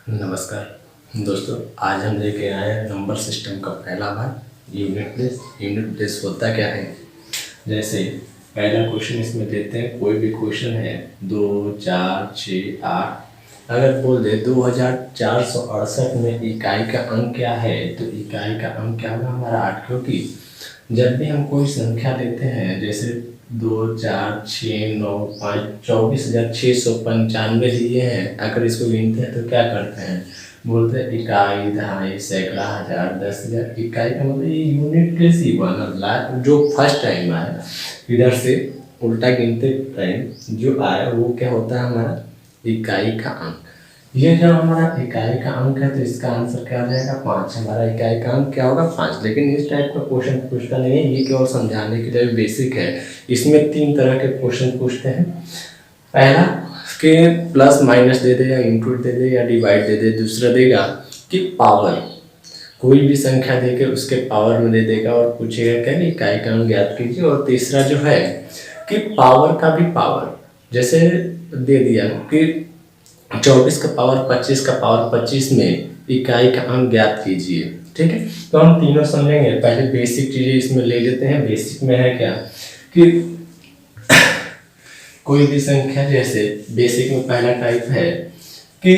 नमस्कार दोस्तों, आज हम लेके आए हैं नंबर सिस्टम का पहला भाग यूनिट प्लेस। यूनिट प्लेस होता क्या है, जैसे पहला क्वेश्चन इसमें देते हैं। कोई भी क्वेश्चन है 2, 4, 6, 8, अगर बोल दे 2468 में इकाई का अंक क्या है, तो इकाई का अंक क्या होगा हमारा 8। क्योंकि जब भी हम कोई संख्या लेते हैं, जैसे 2, 4, 6, 9, 5, 24,695 लिए हैं, अगर इसको गिनते हैं तो क्या करते हैं, बोलते हैं इकाई, दहाई, सैकड़ा, हजार, 10,000। इकाई का मतलब ये यूनिट प्लेस ही बना, जो फर्स्ट टाइम आया इधर से उल्टा गिनते टाइम जो आया वो क्या होता है हमारा इकाई का अंक। ये जो हमारा इकाई का अंक है तो इसका आंसर क्या हो जाएगा 5। हमारा इकाई का अंक क्या होगा 5। लेकिन इस टाइप का क्वेश्चन पूछता नहीं है, ये केवल समझाने के लिए बेसिक है। इसमें 3 तरह के क्वेश्चन पूछते हैं। पहला कि प्लस माइनस दे दे या इंटू दे दे या डिवाइड दे दे। दूसरा देगा कि पावर, कोई भी संख्या देकर उसके पावर में दे देगा और पूछेगा क्या कि इकाई का अंक ज्ञात कीजिए। और तीसरा जो है कि पावर का भी पावर, जैसे दे दिया कि 24 का पावर 25 का पावर 25 में इकाई का अंक ज्ञात कीजिए। ठीक है, तो हम तीनों समझेंगे। पहले बेसिक चीजें इसमें ले लेते हैं। बेसिक में है क्या कि कोई भी संख्या, जैसे बेसिक में पहला टाइप है कि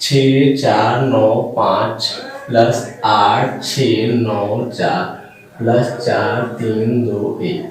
6, 4, 9, 5 प्लस 8, 6, 9, 4 प्लस 4, 3, 2, 1।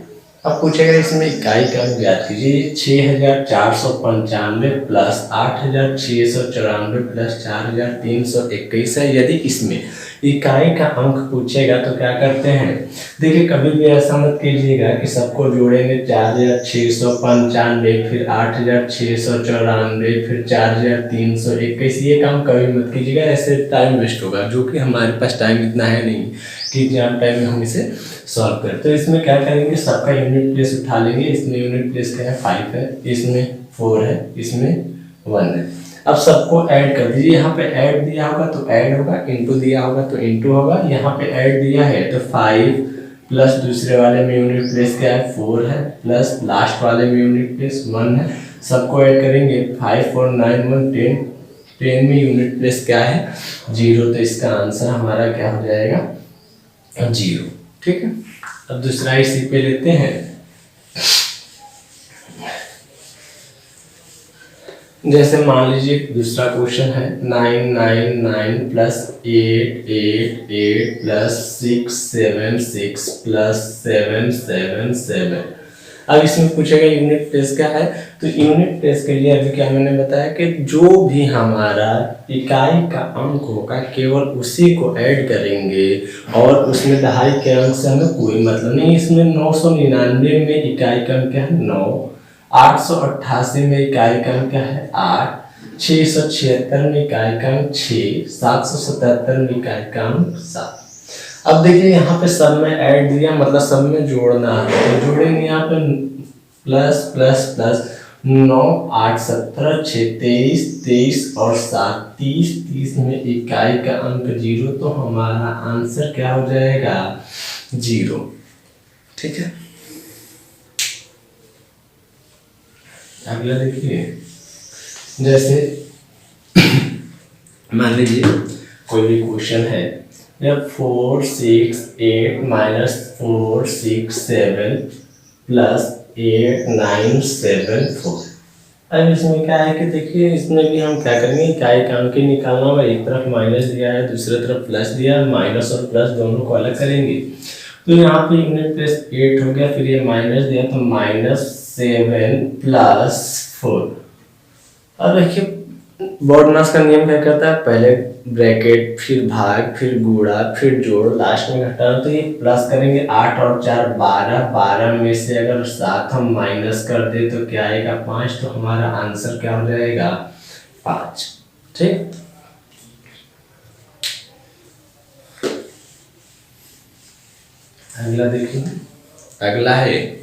अब पूछेगा इसमें इकाई का अंक ज्ञात कीजिए। 6,495 प्लस 8,694 प्लस 4,321 है। यदि इसमें इकाई का अंक पूछेगा तो क्या करते हैं, देखिए कभी भी ऐसा मत कीजिएगा कि सबको जोड़ेंगे 4,695 फिर 8,694 फिर 4,321। ये काम कभी मत कीजिएगा, ऐसे टाइम वेस्ट होगा, जो कि हमारे पास टाइम इतना है नहीं कि एग्जाम टाइम में हम इसे सॉल्व करें। तो इसमें क्या करेंगे, सबका यूनिट प्लेस उठा लेंगे। इसमें यूनिट प्लेस क्या है 5 है, इसमें 4 है, इसमें 1 है। अब सबको ऐड कर दीजिए। यहाँ पे ऐड दिया होगा तो ऐड होगा, इनटू दिया होगा तो इनटू होगा। यहाँ पे ऐड दिया है तो 5 प्लस दूसरे वाले में यूनिट प्लेस क्या है 4 है, प्लस लास्ट वाले में यूनिट प्लेस 1 है। सबको ऐड करेंगे 5, 4, 9, 1, 10। 10 में यूनिट प्लेस क्या है 0। तो इसका आंसर हमारा क्या हो जाएगा 0। ठीक है, अब दूसरा इसी पे लेते हैं। जैसे मान लीजिए दूसरा क्वेश्चन है 999 प्लस 888 प्लस 676 प्लस 777। अब इसमें पूछेगा यूनिट प्लेस क्या है, तो यूनिट प्लेस के लिए अभी क्या मैंने बताया कि जो भी हमारा इकाई का अंक होगा केवल उसी को ऐड करेंगे, और उसमें दहाई के अंक से हमें कोई मतलब नहीं। इसमें 999 में इकाई का अंक क्या है 9, 888 में इकाई का अंक क्या है 8, 676 में इकाई का अंक 6, 777 में इकाई का अंक 7। अब देखिए यहाँ पे सब में ऐड दिया, मतलब सब में जोड़ना है, तो जोड़ेंगे यहाँ पे प्लस प्लस प्लस 9, 8, 17, 6, 23, 23 और 7, 30, 30 में इकाई का अंक 0। तो हमारा आंसर क्या हो जाएगा 0। ठीक है, अगला देखिए। जैसे मान लीजिए कोई भी क्वेश्चन है, जब 4, 6, 8 माइनस 4, 6, 7 प्लस 8, 9, 7, 4। अब इसमें क्या है कि देखिए इसमें भी हम क्या करेंगे, इकाई का अंक ही निकालना होगा। एक तरफ माइनस दिया है, दूसरी तरफ प्लस दिया है, माइनस और प्लस दोनों को अलग करेंगे। तो यहाँ पे यूनिट प्लेस 8 हो गया, फिर ये माइनस दिया तो -7 प्लस 4। अब देखिए बॉड मास का नियम क्या कहता है, पहले ब्रैकेट फिर भाग फिर गुणा फिर जोड़ लास्ट में घटाना। तो ये प्लस करेंगे 8 और 4 12, 12 में से अगर 7 हम माइनस कर दे तो क्या आएगा 5। तो हमारा आंसर क्या हो जाएगा 5। ठीक, अगला देखिए। अगला है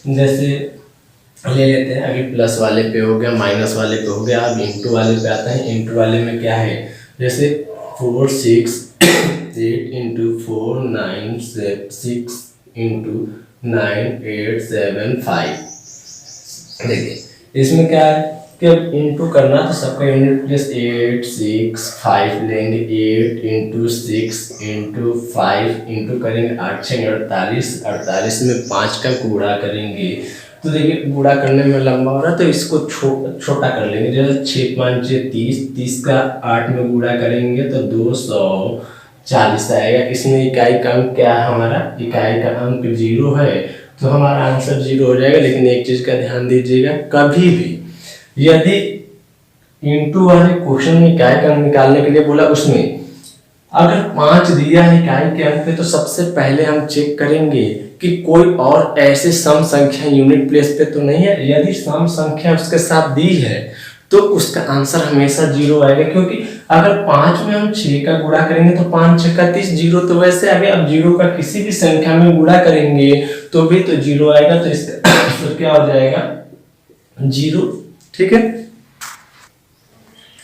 जैसे ले लेते हैं, अभी प्लस वाले पे हो गया, माइनस वाले पे हो गया, अब इंटू वाले पे आता है। इंटू वाले में क्या है, जैसे 4, 6, 8 इंटू 4, 9, 6 इंटू 9, 8, 7, 5। देखिए इसमें क्या है कि अब इंटू करना तो सबका यूनिट प्लेस 8 6 5 लेंगे। 8 इंटू 6 इंटू 5 इंटू करेंगे 8 6 48, 48 में 5 का गुणा करेंगे। तो देखिए गुणा करने में लंबा हो रहा है तो इसको छोटा कर लेंगे। जैसे 6 5 6 30, 30 का 8 में गुणा करेंगे तो 240 आएगा। इसमें इकाई का अंक क्या है, हमारा इकाई का अंक 0 है तो हमारा आंसर 0 हो जाएगा। लेकिन एक चीज का ध्यान दीजिएगा, कभी भी यदि इंटू वाले क्वेश्चन में इकाई का अंक निकालने के लिए बोला, उसमें अगर 5 दिया है इकाई के अंक पे तो सबसे पहले हम चेक करेंगे कि कोई और ऐसे सम संख्या यूनिट प्लेस पे तो नहीं है। यदि सम संख्या उसके साथ दी है तो उसका आंसर हमेशा 0 आएगा, क्योंकि अगर 5 में हम 6 का गुणा करेंगे तो 5 6 30, 0 तो वैसे आगे। अब 0 का किसी भी संख्या में गुणा करेंगे तो भी तो 0 आएगा, तो इसका आंसर क्या हो जाएगा 0। ठीक है,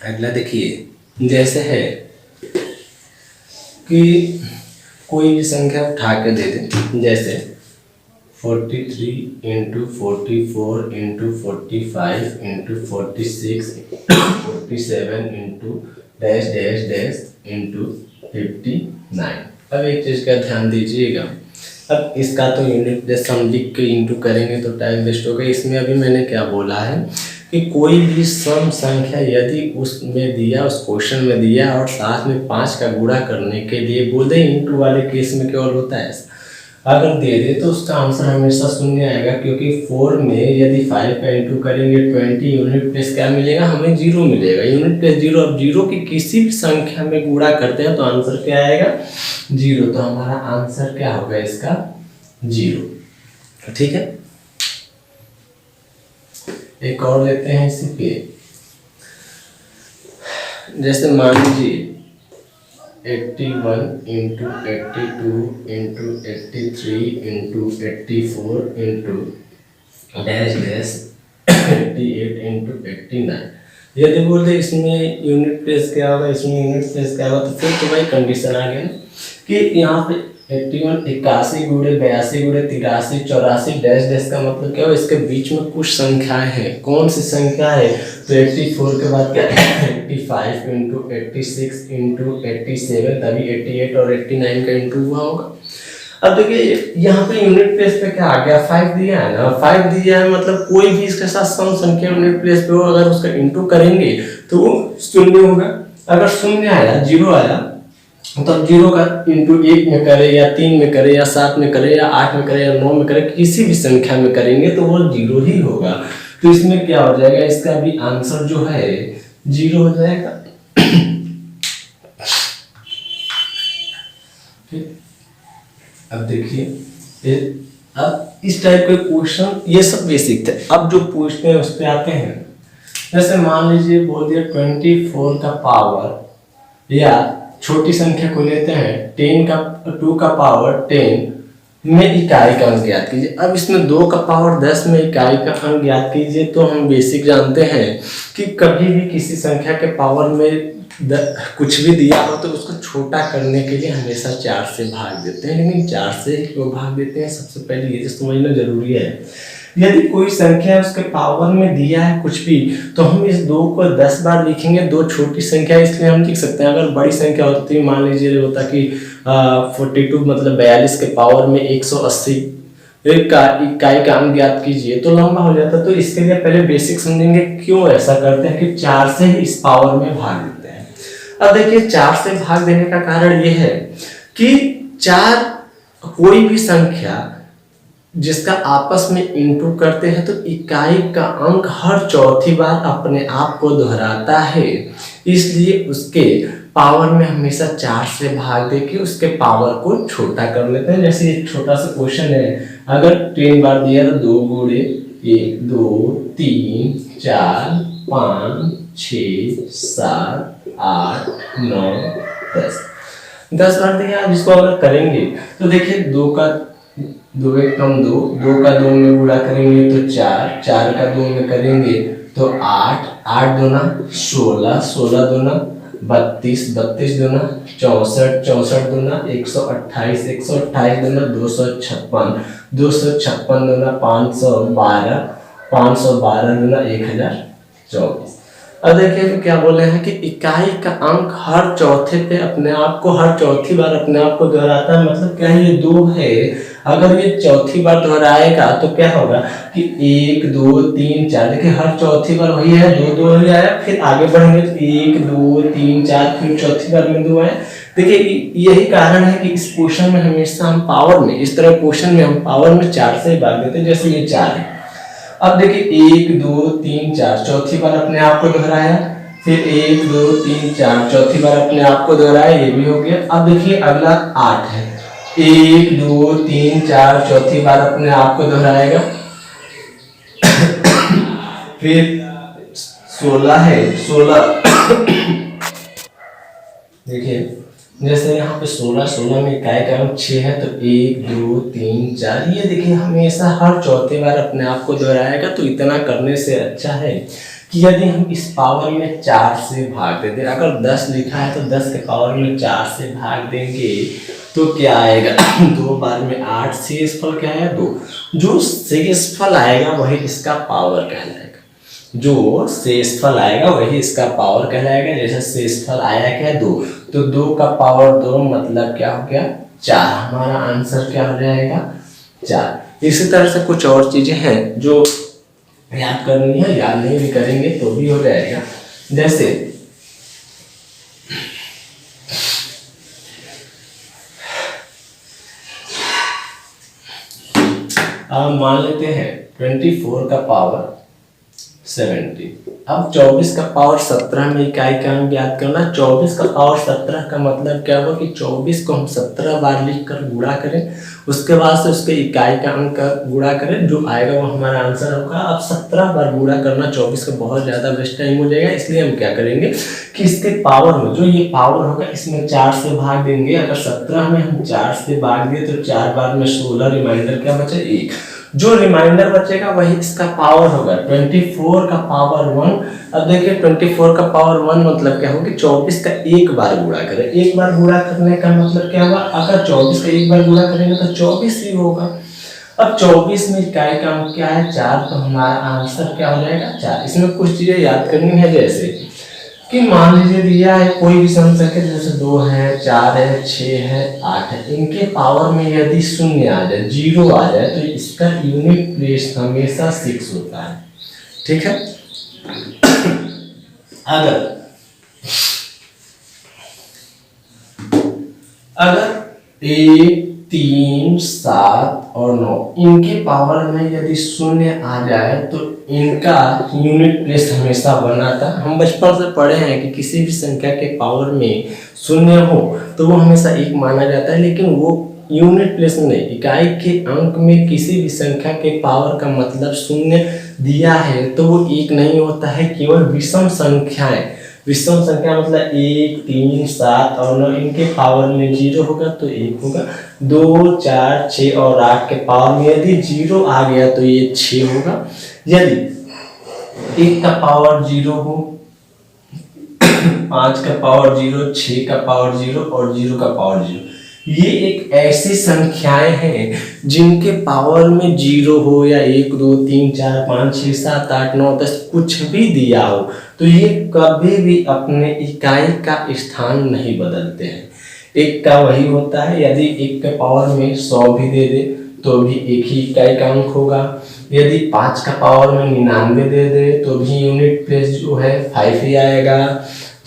अगला देखिए, जैसे है कि कोई भी संख्या उठा के दे दे, जैसे 43 into 44 into 45 into 46 47 into dash dash dash into 59। अब एक चीज़ का ध्यान दीजिएगा, अब इसका तो यूनिट प्लेस हम लिख के इंटू करेंगे तो टाइम वेस्ट होगा। इसमें अभी मैंने क्या बोला है कि कोई भी सम संख्या यदि उसमें दिया, उस क्वेश्चन में दिया और साथ में 5 का गुणा करने के लिए बोल दे, इंटू वाले केस में केवल होता है ऐसा, अगर दे दे तो उसका आंसर हमेशा शून्य आएगा, क्योंकि 4 में यदि 5 का इंटू करेंगे 20, यूनिट प्लेस क्या मिलेगा, हमें 0 मिलेगा। यूनिट प्लेस 0, अब 0 की किसी भी संख्या में गुणा करते हैं तो आंसर क्या आएगा 0। तो हमारा आंसर क्या होगा इसका 0। ठीक है, एक और लेते हैं इसी पे। जैसे मान लीजिए 81 into 82 into 83 into 84 into dash dash 88 into 89। यदि बोल दे इसमें यूनिट प्लेस क्या होगा, इसमें यूनिट प्लेस क्या होगा, तो फिर तो वही कंडीशन आ गया ना कि यहाँ पे 81 81 गुणे 82 गुणे 83 84 डैश डैश का मतलब क्या हो, इसके बीच में कुछ संख्याएं हैं। कौन सी संख्या है, तो 84 के बाद क्या 85 इंटू 86 इंटू 87, तभी 88 और 89 का इंटू हुआ होगा। अब देखिए यहाँ पे यूनिट प्लेस पे क्या आ गया, 5 दिया है ना, 5 दिया है मतलब कोई भी इसके साथ सम संख्या यूनिट प्लेस पे हो, अगर उसका इंटू करेंगे तो वो शून्य होगा। अगर शून्य आया 0 आया तो 0 का इंटू 1 में करे या 3 में करे या 7 में करे या 8 में करे या 9 में करे, किसी भी संख्या में करेंगे तो वो 0 ही होगा। तो इसमें क्या हो जाएगा, इसका भी आंसर जो है 0 हो जाएगा। ठीक, अब देखिए, अब इस टाइप के क्वेश्चन ये सब बेसिक थे। अब जो पूछते हैं उस पर आते हैं। जैसे मान लीजिए बोल दिया 24 का पावर, या छोटी संख्या को लेते हैं 2 का पावर 10 में इकाई का अंक ज्ञात कीजिए। अब इसमें 2 का पावर 10 में इकाई का अंक ज्ञात कीजिए, तो हम बेसिक जानते हैं कि कभी भी किसी संख्या के पावर में कुछ भी दिया हो तो उसको छोटा करने के लिए हमेशा 4 से भाग देते हैं। लेकिन 4 से क्यों भाग देते हैं, सबसे पहले ये समझना जरूरी है। यदि कोई संख्या उसके पावर में दिया है कुछ भी, तो हम इस 2 को 10 बार लिखेंगे। 2 छोटी संख्या इसलिए हम लिख सकते हैं। अगर बड़ी संख्या होती है, मान लीजिए होता कि 42 मतलब 42 के पावर में 180 इकाई का अंक ज्ञात कीजिए, तो लंबा हो जाता। तो इसके लिए पहले बेसिक समझेंगे क्यों ऐसा करते हैं कि 4 से ही इस पावर में भाग देते हैं। अब देखिए 4 से भाग देने का कारण ये है कि 4 कोई भी संख्या जिसका आपस में इंटू करते हैं तो इकाई का अंक हर चौथी बार अपने आप को दोहराता है, इसलिए उसके पावर में हमेशा 4 से भाग देके उसके पावर को छोटा कर लेते हैं। जैसे एक छोटा सा क्वेश्चन है, अगर 10 बार दिया तो 2 गुणे 1 2 3 4 5 6 7 8 9 10 बार दिया। जिसको अगर करेंगे तो देखिए 2 का 2 एक कम 2, 2 का 2 में गुणा करेंगे तो 4, 4 का 2 में करेंगे तो 8, 8 दूना 16, 16 दूना 32, 32 दूना 64, 64 दूना 128, 128 दूना 256, 256 दूना 512, 512 दूना 1000 24। अब देखिए तो क्या बोले हैं कि इकाई का अंक हर चौथे पे अपने आप को हर चौथी बार अपने आप को दोहराता है। मतलब क्या है, ये 2 है, अगर ये चौथी बार दोहराएगा तो क्या होगा कि 1 2 3 4, देखिए हर चौथी बार वही है, 2 2 ही आया, फिर आगे बढ़ेंगे तो 1 2 3 4, फिर चौथी बार में 2 आए। देखिए यही कारण है कि इस क्वेश्चन में हमेशा हम पावर में, इस तरह क्वेश्चन में हम पावर में 4 से भाग देते हैं, जैसे ये 4 है। अब देखिए 1 2 3 4 चौथी बार अपने आप को दोहराया, फिर 1 2 3 4 चौथी बार अपने आप को दोहराया, ये भी हो गया। अब देखिए अगला 8 है, 1 2 3 4 चौथी बार अपने आप को दोहराएगा। फिर 16 है, 16 देखिए जैसे यहाँ पे 16 में इकाई का अंक 6 है, तो 1 2 3 4, ये देखिए हमेशा हर चौथे बार अपने आप को दोहराएगा। तो इतना करने से अच्छा है कि यदि हम इस पावर में 4 से भाग देते, अगर 10 लिखा है तो 10 के पावर में 4 से भाग देंगे तो क्या आएगा 2 बार में 8, शेषफल क्या है 2। जो शेषफल आएगा वही इसका पावर कहलाएगा, जो शेषफल आएगा वही इसका पावर कहलाएगा। जैसे शेषफल आया क्या 2, तो 2 का पावर 2 मतलब क्या हो गया 4, हमारा आंसर क्या हो जाएगा 4। इसी तरह से कुछ और चीजें हैं जो याद करनी है, याद नहीं भी करेंगे तो भी हो जाएगा। जैसे अब मान लेते हैं 24 का पावर 70। अब 24 का पावर 17 में इकाई का अंक याद करना। 24 का पावर 17 का मतलब क्या होगा कि 24 को हम 17 बार लिख कर गुणा करें, उसके बाद से उसके इकाई का अंक का गुणा करें, जो आएगा वो हमारा आंसर होगा। अब 17 बार गुणा करना 24 का बहुत ज़्यादा वेस्ट टाइम हो जाएगा, इसलिए हम क्या करेंगे कि इसके पावर में जो ये पावर होगा इसमें 4 से भाग देंगे। अगर 17 में हम 4 से भाग दिए तो 4 बार में 16, रिमाइंडर क्या बचे 1, जो रिमाइंडर बचेगा वही इसका पावर होगा 24 का पावर 1। अब देखिए 24 का पावर 1 मतलब क्या होगा, 24 का एक बार गुणा करें। एक बार गुणा करने का मतलब क्या हुआ, अगर 24 का एक बार गुणा करेंगे तो 24 ही होगा। अब 24 में इकाई का अंक क्या है 4, तो हमारा आंसर क्या हो जाएगा 4। इसमें कुछ चीजें याद करनी है, जैसे कि मान लीजिए दिया है कोई भी सम संख्या, जैसे 2 है 4 है 6 है 8 है, इनके पावर में यदि शून्य आ जाए, 0 आ जाए, तो इसका यूनिट प्लेस हमेशा 6 होता है। ठीक है। अगर 1 3 7 और 9 इनके पावर में यदि शून्य आ जाए तो इनका यूनिट प्लेस हमेशा बनाता। हम बचपन से पढ़े हैं कि किसी भी संख्या के पावर में शून्य हो तो वो हमेशा 1 माना जाता है, लेकिन वो यूनिट प्लेस में नहीं। इकाई के अंक में किसी भी संख्या के पावर का मतलब शून्य दिया है तो वो 1 नहीं होता है। केवल विषम संख्याएं, विषम संख्या मतलब 1 3 7 और 9 इनके पावर में 0 होगा तो 1 होगा। 2 4 6 और 8 के पावर में यदि 0 आ गया तो ये 6 होगा। यदि 1 का पावर 0 हो, 5 का पावर 0, 6 का पावर 0 और 0 का पावर 0, ये एक ऐसी संख्याएं हैं जिनके पावर में 0 हो या 1 2 3 4 5 6 7 8 9 10 कुछ भी दिया हो तो ये कभी भी अपने इकाई का स्थान नहीं बदलते हैं। 1 का वही होता है। यदि 1 के पावर में 100 भी दे दे तो भी एक ही इकाई का अंक होगा। यदि 5 का पावर में 99 दे दे तो भी यूनिट प्लेस जो है 5 ही आएगा।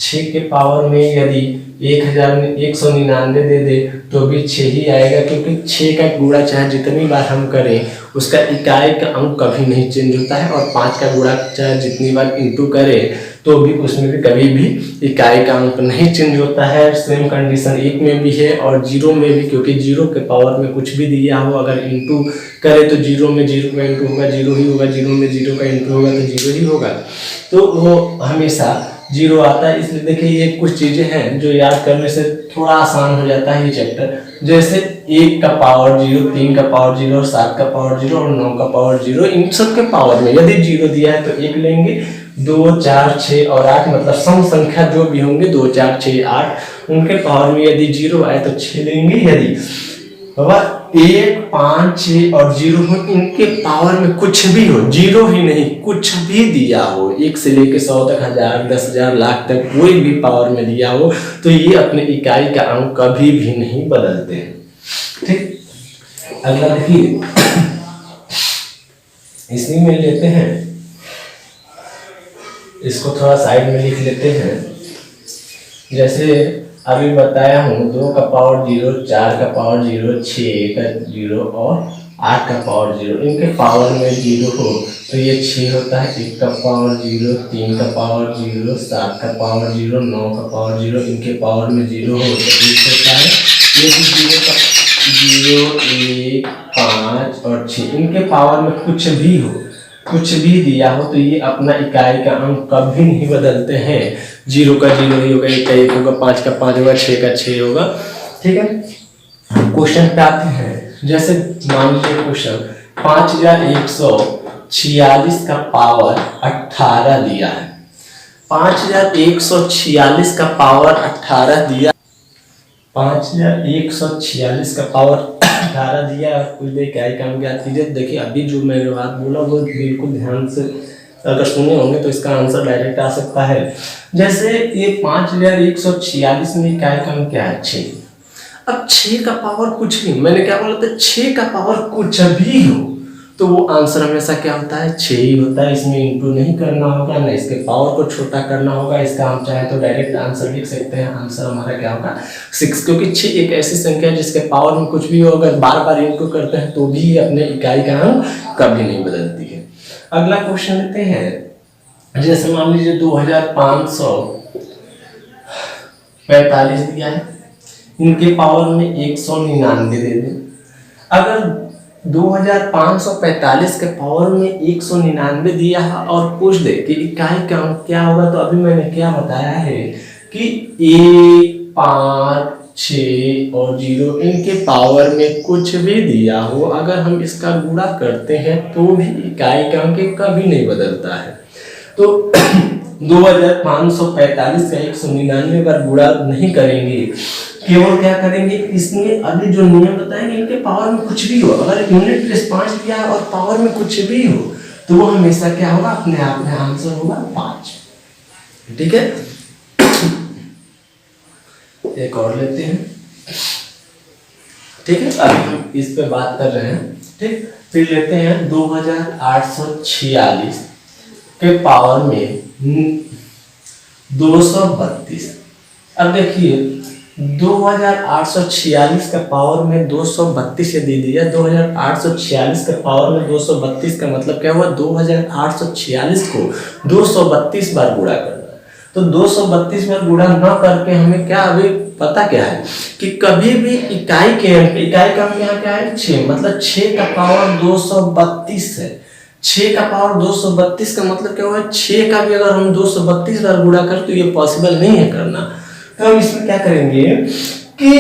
6 के पावर में यदि 1199 दे दे तो भी 6 ही आएगा, क्योंकि 6 का गुणा चाहे जितनी बार हम करें उसका इकाई का अंक कभी नहीं चेंज होता है, और 5 का गुणा चाहे जितनी बार इंटू करें तो भी उसमें भी कभी भी इकाई का अंक नहीं चेंज होता है। सेम कंडीशन 1 में भी है और 0 में भी, क्योंकि 0 के पावर में कुछ भी दिया हो अगर इंटू करे तो 0 में 0 का इंटू होगा 0 ही होगा, 0 में 0 का इंटू होगा तो 0 ही होगा, तो वो हमेशा 0 आता है। इसलिए देखिए ये कुछ चीजें हैं जो याद करने से थोड़ा आसान हो जाता है ये चैप्टर। जैसे 1 का पावर 0, 3 का पावर 0, 7 का पावर 0 और 9 का पावर 0, इन सब के पावर में यदि 0 दिया है तो 1 लेंगे। 2 4 6 और 8 मतलब सम संख्या जो भी होंगे 2 4 6 8 उनके पावर में यदि 0 आए तो 6 लेंगे। यदि 1, 5, 6 और 0 हो, इनके पावर में कुछ भी हो, 0 ही नहीं कुछ भी दिया हो, 1 से लेके 100 तक, 1000, 10,000, लाख तक कोई भी पावर में दिया हो, तो ये अपने इकाई का अंक कभी भी नहीं बदलते हैं। ठीक, अगला देखिए, इसी में लेते हैं, इसको थोड़ा साइड में लिख लेते हैं। जैसे अभी बताया हूँ 2 का पावर 0, 4 का पावर 0, 6 का 0 और 8 का पावर 0, इनके पावर में 0 हो तो ये 6 होता है, 1 का पावर 0, 3 का पावर 0, 7 का पावर 0, 9 का पावर 0, इनके पावर में 0 हो तो 1 होता है। ये भी 0 का 0, 1, 5 और 6, इनके पावर में कुछ भी हो, कुछ भी दिया हो तो ये अपना इकाई का अंक कभी नहीं बदलते हैं। 0 का 0 ही होगा, 1 का 1 होगा, 5 का 5 होगा, 6 का 6 होगा। ठीक है, क्वेश्चन पे आते हैं। जैसे मान लीजिए क्वेश्चन 5146 का पावर 18 दिया है, 5146 का पावर 18 दिया, 5146 का पावर 18 दिया और कुछ देर क्या ही काम ज्ञात कीजिए। देखिए अभी जो मैंने बात बोला वो बिल्कुल ध्यान से अगर सुने होंगे तो इसका आंसर डायरेक्ट आ सकता है। जैसे ये 5146 में इकाई का अंक क्या है, 6। अब 6 का पावर कुछ भी, मैंने क्या बोला था, 6 का पावर कुछ भी हो तो वो आंसर हमेशा क्या होता है, 6 ही होता है। इसमें इंटू नहीं करना होगा, ना इसके पावर को छोटा करना होगा, इसका हम चाहे तो डायरेक्ट आंसर लिख सकते हैं। आंसर हमारा क्या होगा, 6, क्योंकि 6 एक ऐसी संख्या है जिसके पावर में कुछ भी हो, अगर बार बार इंटू करते हैं तो भी अपने इकाई का अंक कभी नहीं बदलती है। अगला क्वेश्चन लेते हैं। जैसे मान लीजिए 2545 दिया है, इनके पावर में 199 दे दें। अगर 2545 के पावर में 199 दिया है और पूछ दे कि इकाई का अंक क्या होगा, तो अभी मैंने क्या बताया है कि 1, 5, 6 और 0 इनके पावर में कुछ भी दिया हो, अगर हम इसका गुणा करते हैं तो भी इकाई का अंक कभी नहीं बदलता है। तो 2545 का 199 बार गुणा नहीं करेंगे, केवल क्या करेंगे, इसमें अभी जो नियम बताएंगे इनके पावर में कुछ भी हो, अगर यूनिट प्लस 5 दिया और पावर में कुछ भी हो तो वो हमेशा क्या होगा, अपने आप में आंसर होगा 5। ठीक है, एक और लेते हैं। ठीक है, अभी हम इस पे बात कर रहे हैं। ठीक, फिर लेते हैं 2846 के पावर में 232। अब देखिए 2846 का पावर में 232 दे दिया, 2846 का पावर में 232 का मतलब क्या हुआ, 2846 को 232 बार गुणा करना। तो 232 बार गुणा न करके हमें क्या अभी पता क्या है कि कभी भी इकाई का अंक यहाँ क्या है, 6, मतलब 6 का पावर 232 है। 6 का पावर 232 का मतलब क्या हुआ, 6 का भी अगर हम 232 बार गुणा करें तो ये पॉसिबल नहीं है करना। तो हम इसमें क्या करेंगे कि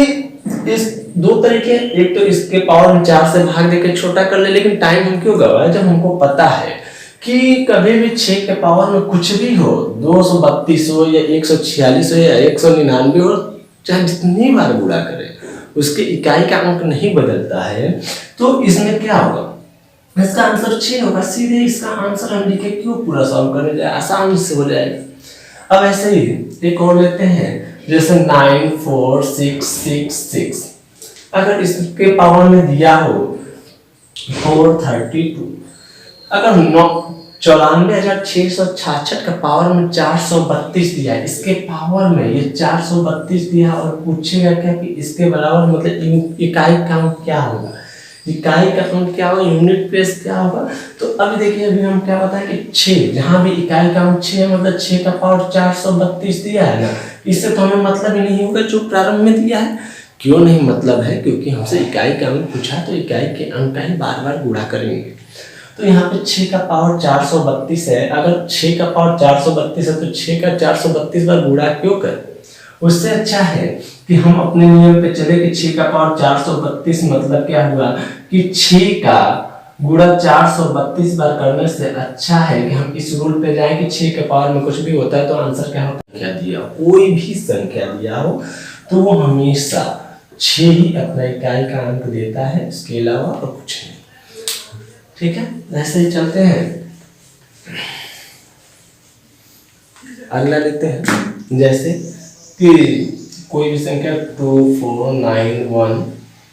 इस 2 तरीके, एक तो इसके पावर में 4 से भाग देकर छोटा कर ले, लेकिन टाइम हम क्यों गवाए जब हमको पता है कि कभी भी 6 के पावर में कुछ भी हो, 232 हो या 146 हो या 199 हो, चाहे जितनी बार गुणा करें उसके इकाई का अंक नहीं बदलता है। तो इसमें क्या होगा, इसका आंसर 6 होगा। सीधे इसका आंसर हम लिखे, क्यों पूरा सॉल्व करने जाए, आसान से हो जाएगा। अब ऐसे ही एक और लेते हैं, जैसे 94666, अगर इसके पावर में दिया हो 432, अगर 94,666 का पावर में 432 दिया है, इसके पावर में ये 432 दिया और पूछेगा क्या कि इसके बराबर मतलब इकाई का अंक क्या होगा, इकाई का अंक क्या होगा, यूनिट प्लेस क्या होगा। तो अभी देखिए अभी हम क्या बताएं कि 6, जहां भी इकाई का अंक 6 है मतलब 6 का पावर 432 दिया है ना, इससे तो हमें मतलब ही नहीं होगा जो प्रारंभ में दिया है। क्यों नहीं मतलब है, क्योंकि हमसे इकाई का अंक पूछा तो इकाई के अंक का ही बार बार गुणा करेंगे। तो यहाँ पे 6 का पावर 432 है, अगर 6 का पावर 432 है तो 6 का 432 बार गुणा क्यों करें, उससे अच्छा है कि हम अपने नियम पे चले कि 6 का पावर 432 मतलब क्या हुआ कि 6 का गुणा 432 बार करने से अच्छा है कि हम इस रूल पे जाएं कि 6 के पावर में कुछ भी होता है तो आंसर क्या होता है, क्या दिया कोई भी संख्या दिया हो तो वो हमेशा 6 ही अपना इकाई का अंक देता है, इसके अलावा और कुछ नहीं। ठीक है, ऐसे ही चलते हैं। अगला लेते हैं, जैसे कि कोई भी संख्या 2491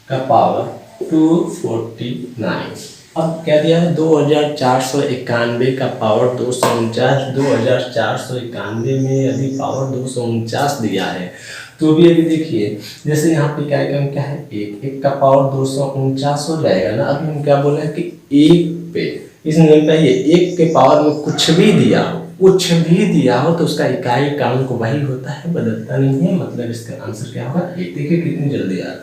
का पावर 249। अब क्या दिया है, 2491 का पावर 249। 2491 में यदि पावर 249 दिया है तो भी अभी देखिए, जैसे यहाँ पे इकाई का अंक क्या है, एक का पावर 249 हो जाएगा ना। अभी हम क्या बोल रहे हैं कि एक पे, इस नियम पे ये एक के पावर में कुछ भी दिया हो तो उसका इकाई का अंक वही होता है, बदलता नहीं है। मतलब इसका आंसर क्या होगा, एक। देखिए कितनी जल्दी आ रहा।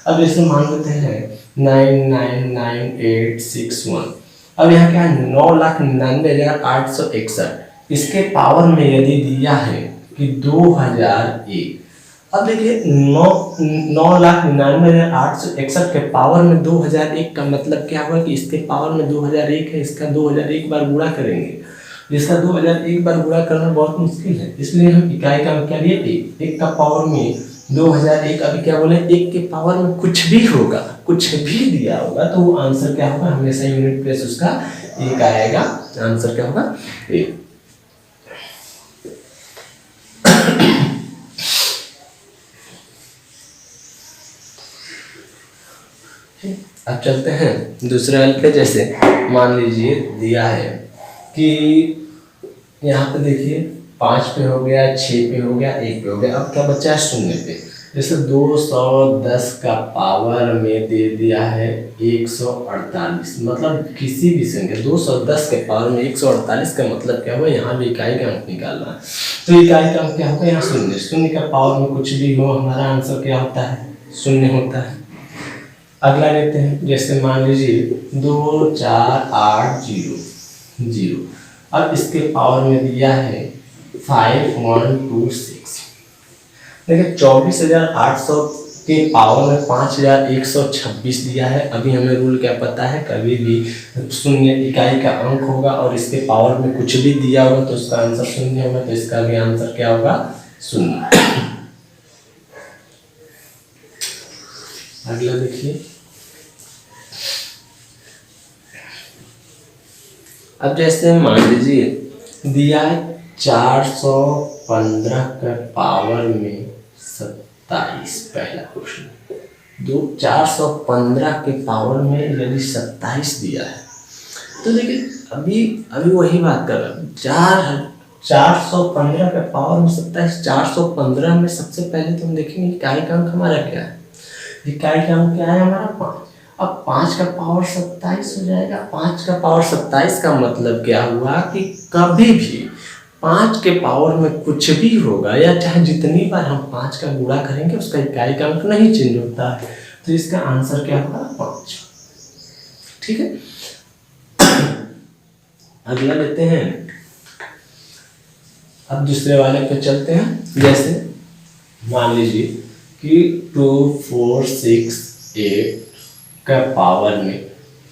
अब जैसे मान लेते हैं 999861। अब यहाँ क्या है, 9,99,861। इसके पावर में यदि दिया है कि 2001। अब देखिए 9,99,861 के पावर में 2001 का मतलब क्या हुआ कि इसके पावर में 2001 है, इसका 2001 बार गुणा करेंगे। इसका 2001 बार गुणा करना बहुत मुश्किल है, इसलिए हम इकाई का क्या लिए, एक का पावर में 2001। अभी क्या बोले, एक के पावर में कुछ भी होगा, कुछ भी दिया होगा तो वो आंसर क्या होगा, हमेशा यूनिट प्लेस उसका एक आएगा। आंसर क्या होगा, एक। अब चलते हैं दूसरे हल पे। जैसे मान लीजिए दिया है कि यहाँ पे देखिए 5 पे हो गया, 6 पे हो गया, 1 पे हो गया। अब क्या बचा है, शून्य पे। जैसे 210 का पावर में दे दिया है 148। मतलब किसी भी संख्या 210 के पावर में 148 का मतलब क्या हुआ, यहाँ भी इकाई का अंक निकालना है। तो इकाई का अंक क्या होगा, यहाँ शून्य। शून्य का पावर में कुछ भी हो, हमारा आंसर क्या होता है, शून्य होता है। अगला लेते हैं, जैसे मान लीजिए 24800। अब इसके पावर में दिया है 5126। देखिए 24,800 के पावर में 5,126 दिया है। अभी हमें रूल क्या पता है, कभी भी शून्य इकाई का अंक होगा और इसके पावर में कुछ भी दिया होगा तो उसका आंसर शून्य होगा। तो इसका भी आंसर क्या होगा, शून्य। अगला देखिए, अब जैसे मान लीजिए दिया है 415 का पावर में 27। पहला क्वेश्चन 415 के पावर में यदि 27 दिया है तो देखिए अभी वही बात कर रहा हूँ। 415 के पावर में 27। 415 में सबसे पहले तो हम देखेंगे इकाई का अंक हमारा क्या है। इकाई का अंक क्या है हमारा, 5। अब 5 का पावर 27 हो जाएगा। 5 का पावर 27 का मतलब क्या हुआ कि कभी भी 5 के पावर में कुछ भी होगा या चाहे जितनी बार हम 5 का गुणा करेंगे उसका इकाई का अंक नहीं चेंज होता है। तो इसका आंसर क्या होगा, 5। ठीक है, अगला लेते हैं। अब दूसरे वाले पे चलते हैं। जैसे मान लीजिए कि 2468 का पावर में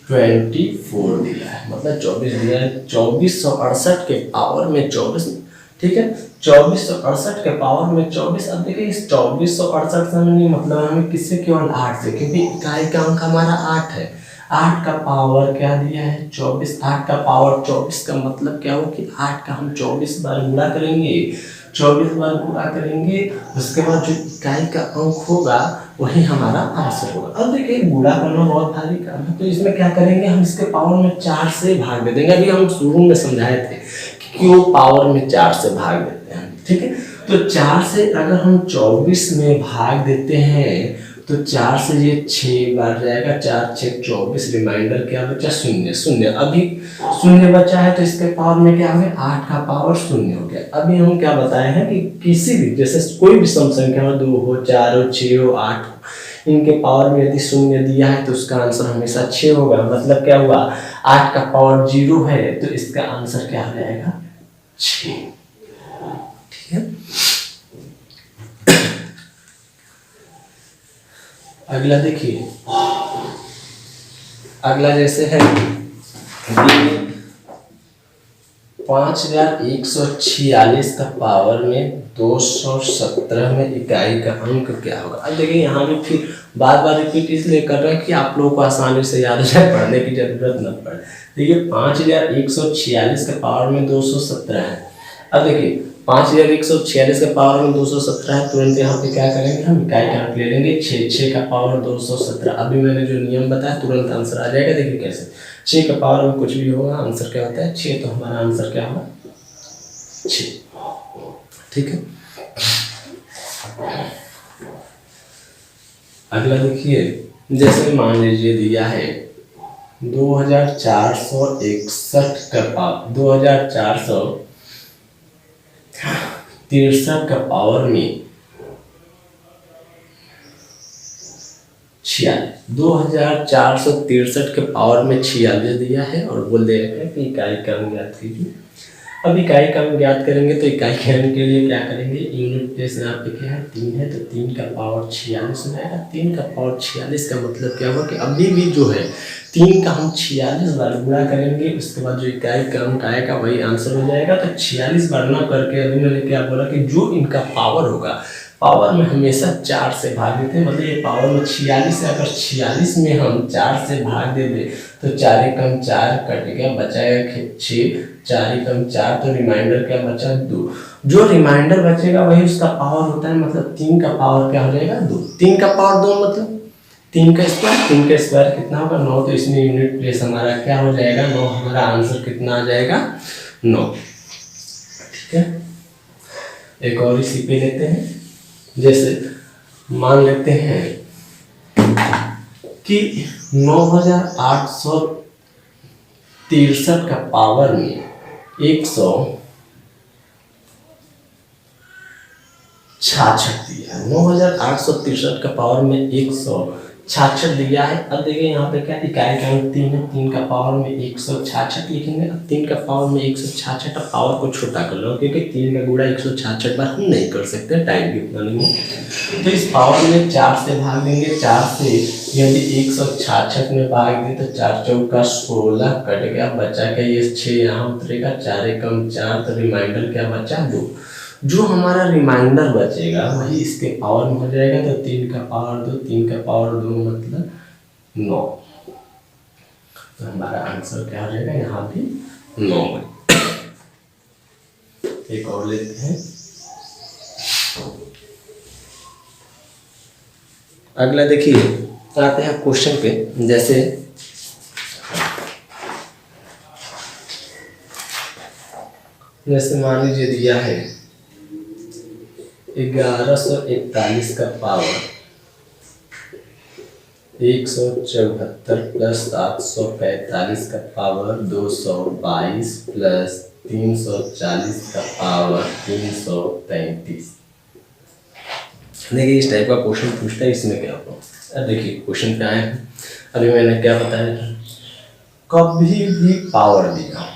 24 दिया है, मतलब 24 दिया है। 2468 के पावर में 24। ठीक है, 2468 के पावर में 24। अब देखिए इस 2468 से हमें मतलब हमें किससे, केवल 8 से, क्योंकि इकाई का अंक हमारा 8 है। 8 का पावर क्या दिया है, 24। 8 का पावर 24 का मतलब क्या हो कि 8 का हम 24 बार गुणा करेंगे। 24 बार गुणा करेंगे, उसके बाद जो इकाई का अंक होगा वही हमारा आंसर होगा। अब देखिए गुणा करना बहुत भारी काम है, तो इसमें क्या करेंगे, हम इसके पावर में 4 से भाग दे देंगे। अभी हम शुरू में समझाए थे कि क्यों पावर में 4 से भाग देते हैं। ठीक है, तो 4 से अगर हम 24 में भाग देते हैं तो 4 से ये 6 बार जाएगा। 4 6 24, रिमाइंडर क्या बचा, शून्य। शून्य अभी शून्य बचा है तो इसके पावर में क्या हो गया, 8 का पावर शून्य हो गया। अभी हम क्या बताए हैं कि किसी भी, जैसे कोई भी सम संख्या हो, 2 हो, 4 हो, 6 हो, 8 हो, इनके पावर में यदि शून्य दिया है तो उसका आंसर हमेशा 6 होगा। मतलब क्या हुआ, 8 का पावर 0 है तो इसका आंसर क्या हो जाएगा, 6। ठीक है, अगला देखिए। अगला जैसे है 5146 का पावर में 217 में इकाई का अंक क्या होगा। अब देखिए यहाँ भी फिर बार बार रिपीट इसलिए कर रहे हैं कि आप लोगों को आसानी से याद हो जाए, पढ़ने की जरूरत न पड़े। देखिए 5146 के पावर में 217 है। अब देखिए 5146 के पावर में 217 है, तुरंत यहाँ पे क्या करेंगे हम इकाई का अंक ले लेंगे 6 का पावर 217। अभी मैंने जो नियम बताया तुरंत आंसर आ जाएगा। देखिए कैसे 6 का पावर में कुछ भी होगा आंसर क्या होता है 6, तो हमारा आंसर क्या होगा 6। ठीक है, अगला देखिए, जैसे मान लीजिए दिया है 2461 का पावर 2463 का पावर में 46, 2463 के पावर में 46 दिया है और बोल दे रहे हैं कि इकाई का अंक ज्ञात कीजिए। अब इकाई का अंक ज्ञात करेंगे तो इकाई के अंक के लिए क्या करेंगे, यूनिट प्लेस यहाँ पे क्या है 3 है, तो 3 का पावर 46 हो जाएगा। 3 का पावर 46 का मतलब क्या होगा कि अभी भी जो है 3 का हम 46 बार गुणा करेंगे, उसके बाद जो इकाई का अंक आएगा वही आंसर हो जाएगा। तो 46 बार गुणा करके अभी मैंने क्या बोला कि जो इनका पावर होगा, पावर में हमेशा 4 से भाग देते हैं, मतलब ये पावर में 46 है, अगर 46 में हम 4 से भाग दे दे तो 4 एकम 4 कट गया, बचाएगा 6, 4 एकम 4, तो रिमाइंडर क्या बचा 2। जो रिमाइंडर बचेगा वही उसका पावर होता है, मतलब 3 का पावर क्या हो जाएगा 2। 3 का पावर 2 मतलब 3 का स्क्वायर कितना होगा 9, तो इसमें यूनिट प्लेस हमारा क्या हो जाएगा 9। हमारा आंसर कितना आ जाएगा 9। ठीक है, एक और इसी पे लेते हैं। जैसे मान लेते हैं कि 9863 का पावर में 166 दिया है। 9863 का पावर में 166 दिया है। अब देखिए यहाँ पे क्या इकाई का अंक 3 है, 3 का पावर में 166 लिखेंगे। अब 3 का पावर में 166, अब पावर को छोटा कर लो क्योंकि 3 का गुणा 166 बार हम नहीं कर सकते, टाइम भी उतना नहीं है। तो इस पावर में 4 से भाग देंगे, 4 से यदि 166 में भाग दें तो 4 चौका 16 कट गया, बचा क्या ये 6 यहाँ उतरेगा, 4 एकम 4, तो रिमाइंडर क्या बचा 2। जो हमारा रिमाइंडर बचेगा वही इसके पावर में हो जाएगा, तो 3 का पावर 2, 3 का पावर 2 मतलब 9। तो हमारा आंसर क्या हो जाएगा यहाँ भी 9 है। एक और लेते हैं, अगला देखिए आते हैं क्वेश्चन पे। जैसे मान लीजिए दिया है 1141 का पावर 174 प्लस 745 का पावर 222 प्लस 340 का पावर 333। देखिए इस टाइप का क्वेश्चन पूछता है, इसमें क्या होगा। अब देखिए क्वेश्चन पे आए हैं, अभी मैंने क्या बताया था, कभी भी पावर दिया,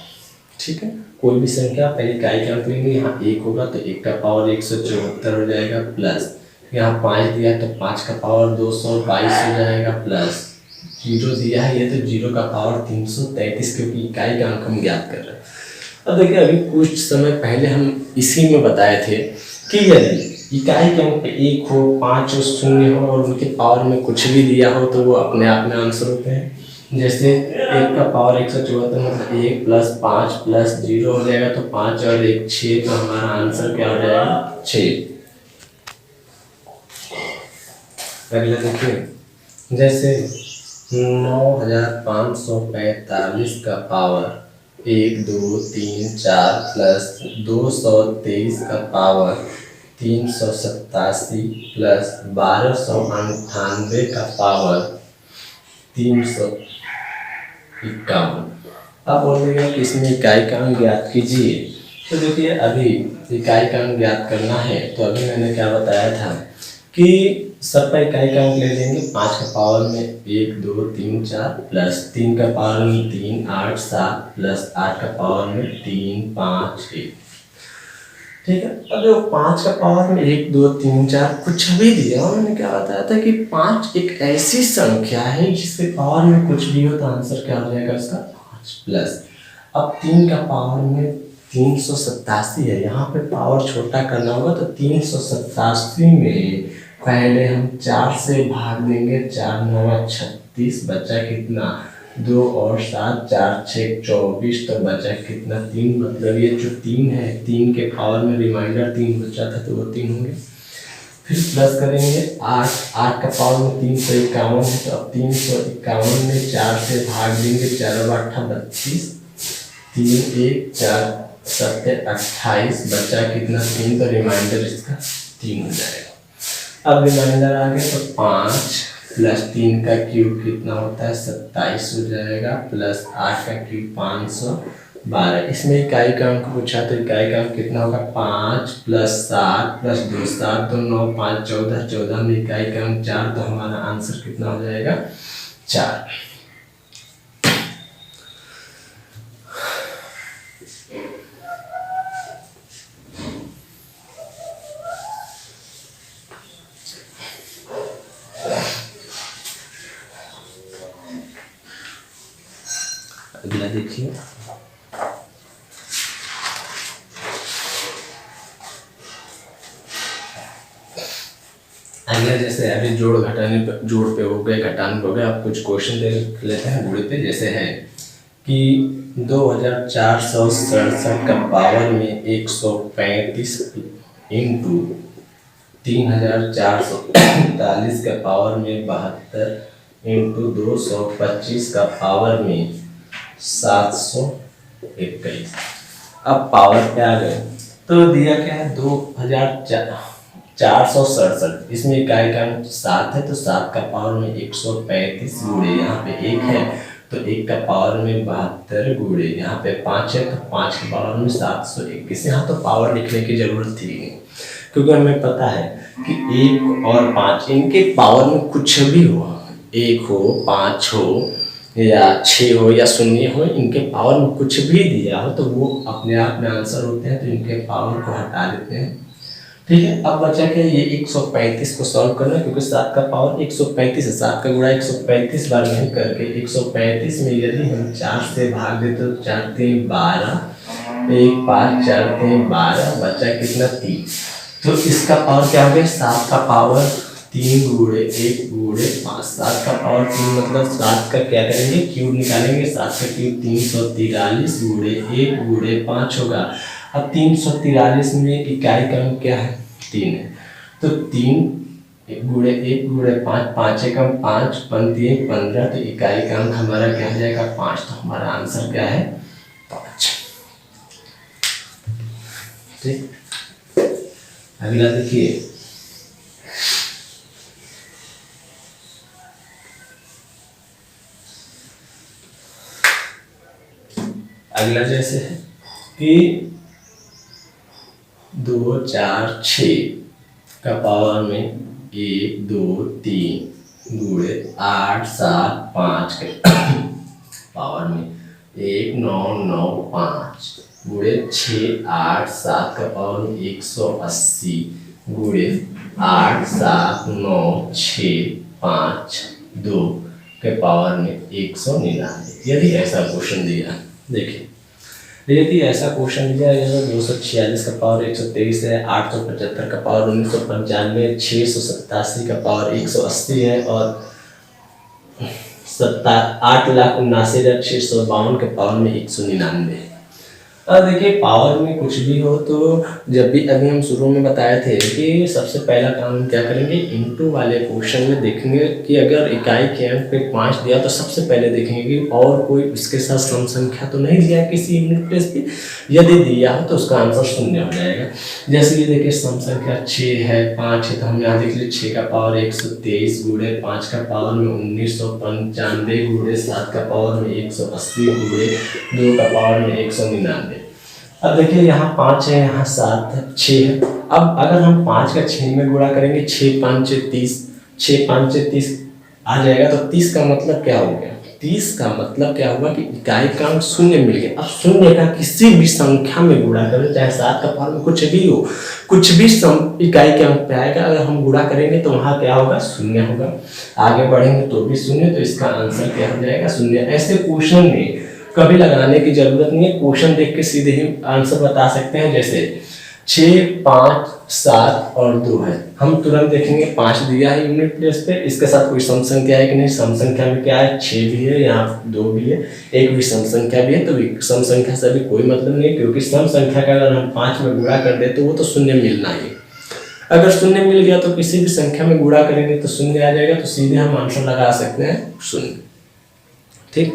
ठीक है, कोई भी संख्या पहले इकाई का अंक लेंगे, यहाँ 1 होगा तो 1 का पावर 174 हो जाएगा, प्लस यहाँ 5 दिया है तो 5 का पावर 222 हो जाएगा, प्लस 0 दिया है ये तो 0 का पावर 333, क्योंकि इकाई का अंक हम ज्ञात कर रहे हैं। अब देखिए अभी कुछ समय पहले हम इसी में बताए थे कि यदि इकाई के अंक 1 हो, 5 हो, 0 हो और उनके पावर में कुछ भी दिया हो तो वो अपने आप में आंसर होते हैं। जैसे 1 का पावर 174 मतलब 1 प्लस 5 प्लस 0 हो जाएगा, तो 5 और 1 6, तो हमारा आंसर क्या हो जाएगा 6। अगला देखिए, जैसे 9545 का पावर 1 2 3 4 प्लस 223 का पावर 387 प्लस 1298 का पावर 351। अब बोलेगा कि इसमें इकाई का अंक ज्ञात कीजिए। तो देखिए अभी इकाई का अंक ज्ञात करना है, तो अभी मैंने क्या बताया था कि सबका इकाई का अंक ले लेंगे। 5 का पावर में 1 2 3 4 प्लस 3 का पावर में 3 8 7 प्लस 8 का पावर में 3 5 1। ठीक है, अब जो 5 का पावर में 1 2 3 4 कुछ भी दिया, उन्होंने क्या बताया था कि 5 एक ऐसी संख्या है जिसके पावर में कुछ भी हो तो आंसर क्या हो जाएगा इसका 5, प्लस अब 3 का पावर में 387 है, यहाँ पे पावर छोटा करना होगा तो 387 में पहले हम 4 से भाग देंगे, 4 9 36, बचा कितना 2 और 7 4 6 24, तो बचा कितना 3, मतलब ये जो 3 है 3 के पावर में रिमाइंडर 3 बचा था तो वो 3 होंगे। फिर प्लस करेंगे 8 का पावर में 351 है, तो अब 351 में 4 से भाग देंगे, 4 और 8 32, 3 1 4 7 28, बचा कितना 3, तो रिमाइंडर इसका 3 हो जाएगा। अब रिमाइंडर आ गया तो 5 प्लस 3 का क्यूब कितना होता है 27 हो जाएगा, प्लस 8 का क्यूब 512। इसमें इकाई का अंक पूछा तो इकाई का अंक कितना होगा 5 प्लस 7 प्लस 2 7 2 9 5 14, 14 में इकाई का अंक 4, तो हमारा आंसर कितना हो जाएगा 4। अगला देखिए, अगला जैसे अभी जोड़ घटाने पे, जोड़ पे हो गए, घटाने पे हो गए। अब कुछ क्वेश्चन देख लेते हैं गुणे पे। जैसे है कि 2467 का पावर में 135 इंटू 3445 का पावर में 72 इंटू 225 का पावर में 721। अब पावर पे आ गए तो दिया क्या है 2467, इसमें इकाई का अंक 7 है तो 7 का पावर में 135 गुणे यहाँ पे 1 है तो 1 का पावर में 72 गुणे यहाँ पे 5 है तो 5 के पावर में 721। यहाँ तो पावर लिखने की जरूरत थी नहीं, क्योंकि हमें पता है कि 1 और 5 इनके पावर में कुछ भी हो, 1 हो 5 हो या 6 हो या 0 हो, इनके पावर में कुछ भी दिया हो तो वो अपने आप में आंसर होते हैं, तो इनके पावर को हटा देते हैं। ठीक है, अब बचा क्या ये 135 को सॉल्व करना, क्योंकि 7 का पावर 135 है, 7 का गुणा 135 बार नहीं करके 135 में यदि हम 4 से भाग देते तो 4 3 12, 1 5 4 3 12, बचा कितना 3, तो इसका पावर क्या हो गया 7 का पावर 3 गुणे 1 गुणे 5, 7 का पावर 3 मतलब 7 का क्या करेंगे क्यूब निकालेंगे, 7 का क्यूब 343 गुणे 1 गुणे 5 होगा। अब 343 में इकाई का अंक क्या है 3 है, तो 3 गुणे 1 गुणे 5, 5 एकम 5 पंक्ति 15, तो इकाई का अंक हमारा क्या हो जाएगा 5, तो हमारा आंसर क्या है 5। ठीक, अगला देखिए, अगला जैसे है कि 2 4 6 का पावर में 1 2 3 गुणे 8 7 5 के पावर में 1 9 9 5 गुणे 6 8 7 का पावर में 180 गुणे 8 7 9 6 5 2 के पावर में 199। यदि ऐसा क्वेश्चन दिया, देखिए यदि ऐसा क्वेश्चन दिया है 246 का पावर 123 है, 875 का पावर 1995, 687 का पावर 180 है और 8,79,652 के पावर में 199 है। अब देखिए पावर में कुछ भी हो तो जब भी अभी हम शुरू में बताए थे कि सबसे पहला काम क्या करेंगे, इनटू वाले क्वेश्चन में देखेंगे कि अगर इकाई के अंक पे 5 दिया तो सबसे पहले देखेंगे कि और कोई उसके साथ सम संख्या तो नहीं दिया किसी यूनिट प्लेस पे, यदि दिया हो तो उसका आंसर 0 हो जाएगा। जैसे ये देखिए सम संख्या 6 है 5 है, तो हम यहाँ देख लीजिए 6 का पावर 123 गुणे 5 का पावर में 1995 गुणे 7 का पावर में 180 गुणे 2 का पावर में 199। अब देखिए यहाँ 5 है, यहाँ 7 है, 6 है। अब अगर हम 5 का 6 में गुणा करेंगे 6 5 30, 6 5 30 आ जाएगा, तो 30 का मतलब क्या हो गया, 30 का मतलब क्या होगा कि इकाई का अंक 0 मिल गया। अब 0 का किसी भी संख्या में गुणा करें, चाहे 7 का पावर में कुछ भी हो, कुछ भी इकाई के अंक पे आएगा, अगर हम गुणा करेंगे तो वहाँ क्या होगा 0 होगा, आगे बढ़ेंगे तो भी 0, तो इसका आंसर क्या हो जाएगा 0। ऐसे क्वेश्चन में कभी लगाने की जरूरत नहीं है, क्वेश्चन देख के सीधे ही आंसर बता सकते हैं। जैसे 6, 5, 7 और 2 है, हम तुरंत देखेंगे 5 दिया है यूनिट प्लेस पे, इसके साथ कोई सम संख्या है कि नहीं, सम संख्या में क्या है 6 भी है, यहाँ 2 भी है, एक भी सम संख्या भी है, तो सम संख्या से भी कोई मतलब नहीं, क्योंकि सम संख्या का अगर हम 5 में गुणा कर दे तो वो तो शून्य मिलना ही। अगर शून्य मिल गया तो किसी भी संख्या में गुणा करेंगे तो शून्य आ जाएगा, तो सीधे हम आंसर लगा सकते हैं शून्य। ठीक,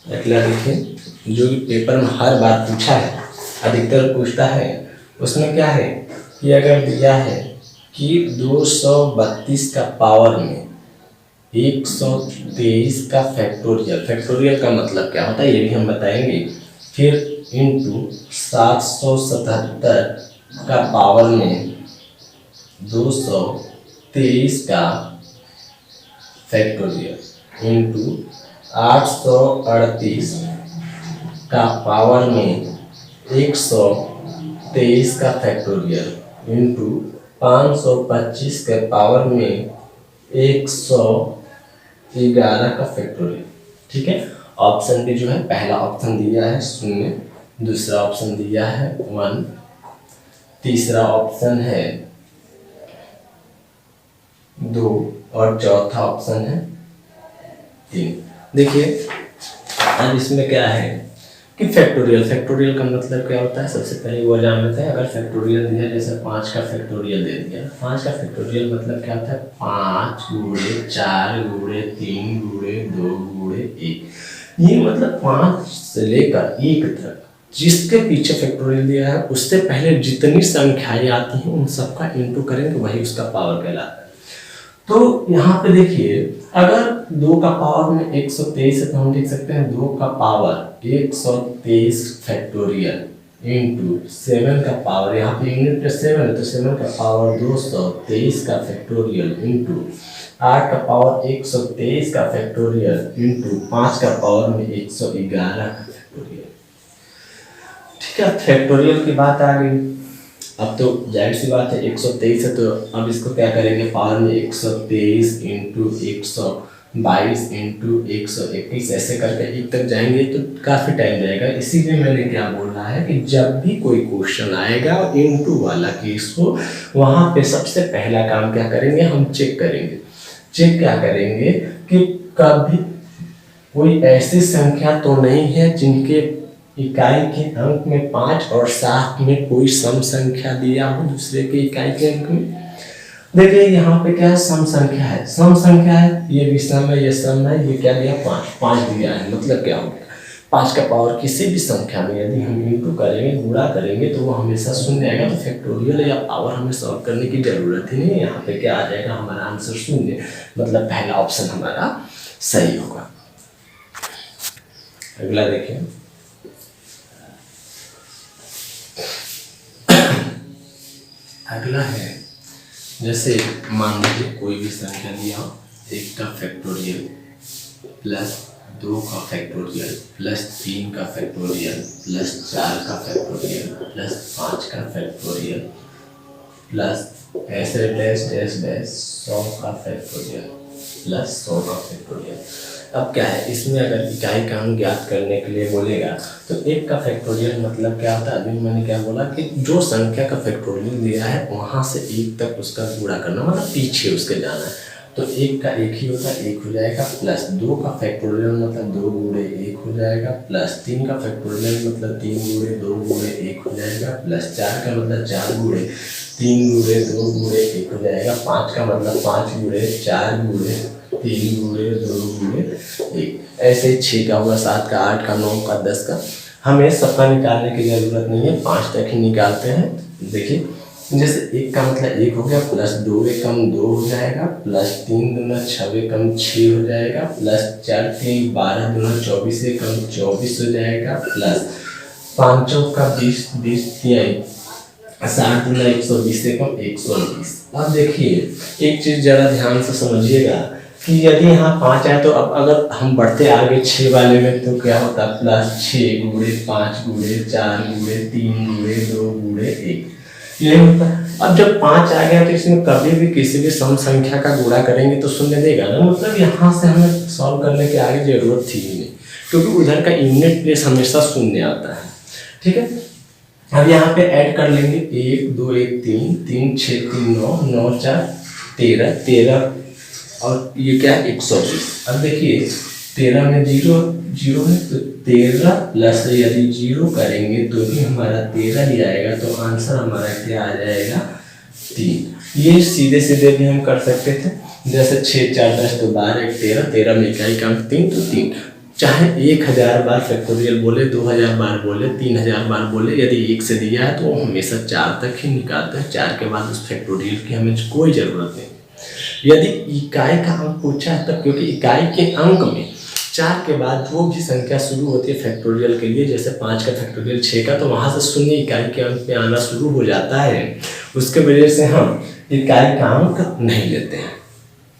अगला देखिए, जो पेपर में हर बार पूछा है, अधिकतर पूछता है, उसमें क्या है कि अगर दिया है कि 232 का पावर में 123 का फैक्टोरियल, फैक्टोरियल का मतलब क्या होता है ये भी हम बताएंगे, फिर इंटू 777 का पावर में 223 का फैक्टोरियल इंटू 838 का पावर में 123 का फैक्टोरियल इंटू 525 के पावर में 111 का फैक्टोरियल। ठीक है, ऑप्शन भी जो है, पहला ऑप्शन दिया है 0, दूसरा ऑप्शन दिया है 1, तीसरा ऑप्शन है 2 और चौथा ऑप्शन है 3। देखिए अब इसमें क्या है कि फैक्टोरियल, फैक्टोरियल का मतलब क्या होता है, सबसे पहले वो जान लेते हैं। अगर फैक्टोरियल दिया, जैसे 5 का फैक्टोरियल दे दिया, 5 का फैक्टोरियल मतलब क्या होता है 5 गुणे 4 गुणे 3 गुणे 2 गुणे 1, ये मतलब 5 से लेकर 1 तक जिसके पीछे फैक्टोरियल दिया है उससे पहले जितनी संख्याएं आती हैं उन सबका इंटू करेंगे, वही उसका पावर कहलाता है। तो यहाँ पे देखिए, अगर 2 का पावर में 123 है तो हम लिख सकते हैं 2 का पावर 123 फैक्टोरियल इंटू 7 का पावर, यहाँ पे यूनिट पे 7 है तो 7 का पावर 223 का फैक्टोरियल इंटू 8 का पावर 123 का फैक्टोरियल इंटू 5 का पावर में 111 का फैक्टोरियल। ठीक है, फैक्टोरियल की बात आ गई। अब तो जाहिर सी बात है 123 है, तो अब इसको क्या करेंगे, पावर में 123 इंटू 122 इंटू 121 ऐसे करके 1 तक जाएंगे तो काफ़ी टाइम जाएगा। इसीलिए मैंने क्या बोला है कि जब भी कोई क्वेश्चन आएगा इंटू वाला केस हो, वहाँ पे सबसे पहला काम क्या करेंगे, हम चेक करेंगे। चेक क्या करेंगे कि कभी कोई ऐसी संख्या तो नहीं है जिनके इकाई के अंक में 5 और साथ में कोई सम संख्या दिया हो दूसरे के इकाई के अंक में। देखिए यहाँ पे क्या है, सम संख्या है, सम संख्या है, ये भी सम है, ये सम है, ये क्या दिया 5 दिया है, मतलब क्या हो गया 5 का पावर किसी भी संख्या में यदि हम इंटू करेंगे, गुणा करेंगे तो वो हमेशा शून्य आएगा। तो फैक्टोरियल या पावर हमें सॉल्व करने की जरूरत ही नहीं, यहाँ पे क्या आ जाएगा हमारा आंसर 0, मतलब पहला ऑप्शन हमारा सही होगा। अगला देखिए, अगला है, जैसे मान लीजिए कोई भी संख्या दिया, 1 का फैक्टोरियल प्लस 2 का फैक्टोरियल प्लस 3 का फैक्टोरियल प्लस 4 का फैक्टोरियल प्लस 5 का फैक्टोरियल प्लस ऐसे डैश डैश डैश 100 का फैक्टोरियल प्लस 100 का फैक्टोरियल। अब क्या है, इसमें अगर इकाई का अंक ज्ञात करने के लिए बोलेगा तो 1 का फैक्टोरियल मतलब क्या होता है, अभी मैंने क्या बोला कि जो संख्या का फैक्टोरियल दिया है वहाँ से 1 तक उसका गुणा करना, मतलब पीछे उसके जाना है। तो 1 का 1 ही होता है, 1 हो जाएगा, प्लस 2 का फैक्टोरियल मतलब 2 गुणे 1 हो जाएगा, प्लस 3 का फैक्टोरियल मतलब 3 गुणे 2 गुणे 1 हो जाएगा, प्लस 4 का मतलब 4 गुणे 3 गुणे 2 गुणे 1 हो जाएगा, 5 का मतलब 5 गुणे 4 गुणे 3 गुणे 2 गुणे 1, ऐसे 6 का होगा, 7 का 8 का 9 का 10 का। हमें सबका निकालने की जरूरत नहीं है, 5 तक ही निकालते हैं। देखिए जैसे 1 का मतलब 1 हो गया, प्लस 2 एकम 2 हो जाएगा, प्लस 3 दूना 6 एकम 6 हो जाएगा, प्लस 4 3 12 दूना 24 एकम 24 हो जाएगा, प्लस 5 का 20 20 60 दूना 120 एकम 120। अब देखिए एक चीज जरा ध्यान से समझिएगा कि यदि यहाँ 5 है तो अब अगर हम बढ़ते आगे 6 वाले में तो क्या होता है, प्लस 6 गुणे 5 गुणे 4 गुणे 3 गुणे 2 गुणे 1 ये होता है। अब जब 5 आ गया तो इसमें कभी भी किसी भी सम संख्या का गुणा करेंगे तो शून्य देगा ना, मतलब यहाँ से हमें सॉल्व करने की आगे जरूरत थी ही नहीं, क्योंकि उधर का यूनिट प्लेस हमेशा शून्य आता है। ठीक है, अब यहाँ पे ऐड कर लेंगे 1 2 1 3 3 6 3 9 9 4 13 13 और ये क्या है 120। अब देखिए 13 में 0 0 है तो 13 प्लस यदि 0 करेंगे तो भी हमारा 13 ही आएगा, तो आंसर हमारा क्या आ जाएगा 3। ये सीधे सीधे भी हम कर सकते थे, जैसे 6 4 10 तो 12 1 13, 13 में इकाई का अंक 3 तो 3। चाहे 1000 बार फैक्टोरियल बोले, 2000 बार बोले, 3000 बार बोले, यदि 1 से दिया है तो हमेशा 4 तक ही निकालते हैं। 4 के बाद उस फैक्टोरियल की हमें कोई ज़रूरत नहीं। यदि इकाई का अंक पूछा है तब, क्योंकि इकाई के अंक में 4 के बाद जो भी संख्या शुरू होती है फैक्टोरियल के लिए, जैसे 5 का फैक्टोरियल 6 का, तो वहाँ से शून्य इकाई के अंक में आना शुरू हो जाता है। उसके वजह से हम इकाई का अंक नहीं लेते हैं,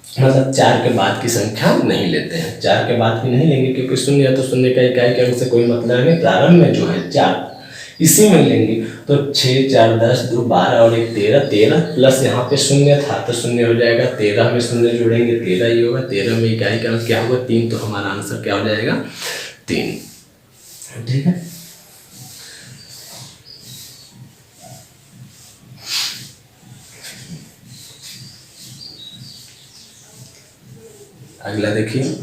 मतलब 4 के बाद की संख्या नहीं लेते हैं। 4 के बाद की नहीं लेंगे क्योंकि शून्य है, तो शून्य का इकाई के अंक से कोई मतलब नहीं। प्रारंभ में जो है 4 इसी में लेंगे, तो 6 4 10 2 12 और 1 13, 13 प्लस यहाँ पे शून्य था तो शून्य हो जाएगा। 13 में शून्य जोड़ेंगे 13 ही होगा। 13 में इकाई का अंक क्या होगा 3, तो हमारा आंसर क्या हो जाएगा 3। ठीक है, अगला देखिए।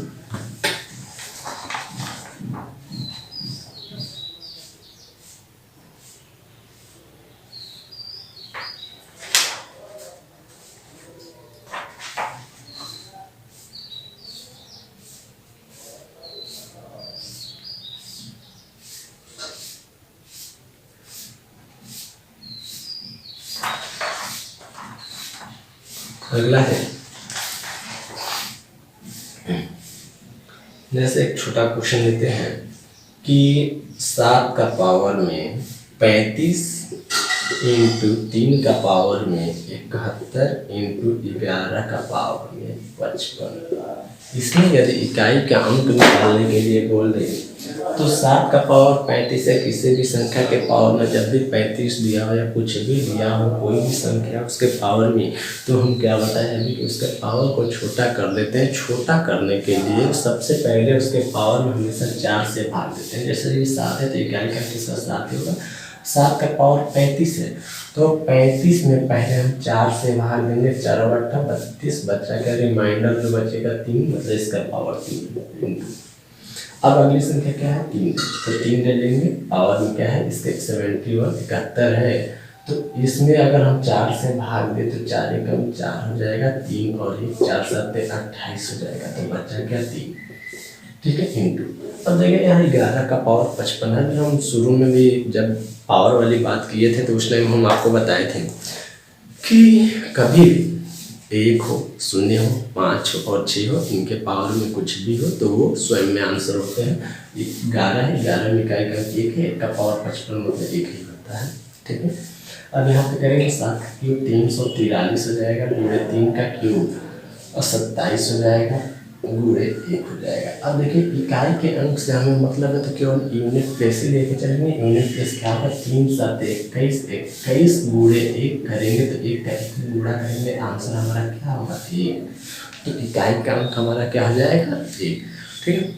अगला है, जैसे एक छोटा क्वेश्चन लेते हैं कि 7 का पावर में 35 इंटू 3 का पावर में 71 इंटू 11 का पावर में 55। इसमें यदि इकाई का अंक निकालने के लिए बोल दें तो 7 का पावर 35 है, किसी भी संख्या के पावर में जब भी 35 दिया हो या कुछ भी दिया हो, कोई भी संख्या उसके पावर में, तो हम क्या बताएं अभी कि उसके पावर को छोटा कर देते हैं। छोटा करने के लिए सबसे पहले उसके पावर में हमेशा 4 से भाग देते हैं। जैसे ये 7 है तो इकाई का किसका 7 होगा, 7 का पावर 35 है तो 35 में पहले हम 4 से भाग देंगे, 4 बटा 32 बच्चा का रिमाइंडर जो बचेगा 3, मतलब इसका पावर 3। अब अगली संख्या क्या है 3, तो 3 ले लेंगे। पावर में क्या है इसके 71 71 है, तो इसमें अगर हम 4 से भाग दे तो 4 एकम 4 हो जाएगा, 3 और 1 4 7 28 हो जाएगा, तो बच्चा क्या 3। ठीक है, इंटू। अब देखिए यहाँ 11 का पावर 55 है। हम शुरू में भी जब पावर वाली बात किए थे तो उस टाइम हम आपको बताए थे कि कभी भी 1 हो, 0 हो, 5 हो और 6 हो, इनके पावर में कुछ भी हो तो वो स्वयं में आंसर होते हैं। 11 है, 11 में इकाई का 1 है, 1 का पावर 55 मतलब 1 ही होता है। ठीक है, अब यहाँ पे करेंगे 7 का क्यूब 343 हो जाएगा, गुणे 3 का क्यूब और 27 हो जाएगा, गुणे 1 हो जाएगा। अब देखिए इकाई के अंक से हमें मतलब है तो केवल यूनिट प्लेस ही लेके चलेंगे। यूनिट प्लेस क्या होगा 3 7 21, 21 गुणे 1 करेंगे तो 1 का 1 गुणा करेंगे, आंसर हमारा क्या होगा 1, तो इकाई का अंक हमारा क्या हो जाएगा 1। ठीक है,